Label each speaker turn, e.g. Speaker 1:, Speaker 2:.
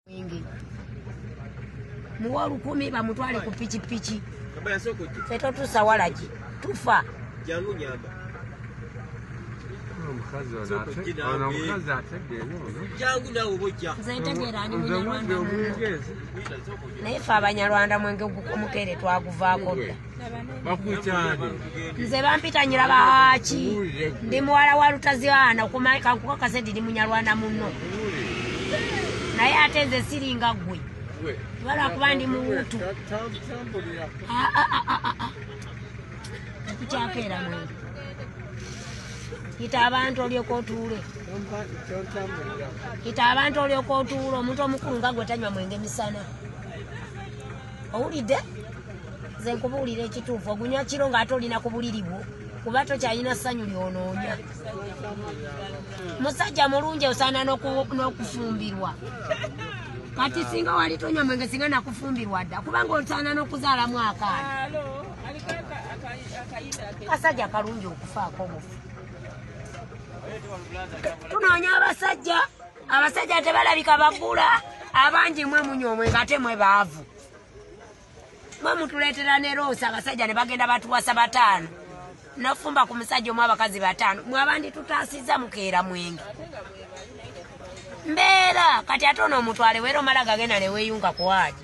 Speaker 1: Mwingi. Muwalu 10 bamutwale ku pichi.
Speaker 2: Kabaya soko ki.
Speaker 1: Feto tusawalaji. Tufa.
Speaker 2: Jangu nyamba.
Speaker 3: Omukazi ategeera ono.
Speaker 2: Jangu nawe bojja.
Speaker 1: Nze ntegeera ni Munyarwanda. Naye fe Abanyarwanda mwenge omukere twaguvaako dda.
Speaker 3: Bakukyali.
Speaker 1: Nze bampitanyira baaki. Ndi muwala wa Lutaziana kukakase ndi Munyarwanda munno. Naye ate nze siringa ggwe. Wala kuba ndi muwutu. Kukyakera mwenge. Kita abantu olyoka otuule. Kita abantu olyoka otuule. Omuntu omukulu nga gwe tanywa mwenge misana. Owulidde? Nze nkubuulira ekituufu. Ogunywa kiro ng'ate olina ku buliri bwo. Kuba tokyalina ssanyu ly'onoonya. Musajja mulungi osaana n'okufumbirwa. Kati singa wali tonywa mwenge singa nakufumbirwa dda. Kubanga osaana n'okuzaalamu akaana. Kasajja kalungi okufaako obufu. Tunoonya abasajja. Abasajja tebalabika bagula. Abangi mwe munywa omwenge ate mwe baavu. Mwe mutuleetera ne Rosa abasajja ne bagenda batuwasa 5. Nafumba ku musajja omwe abakazi 5. Mwe abandi tutaasizza mukeera mwenge. Mbeera kati ate ono omutwale weero omala gagenda ne weeyunga ku waadi.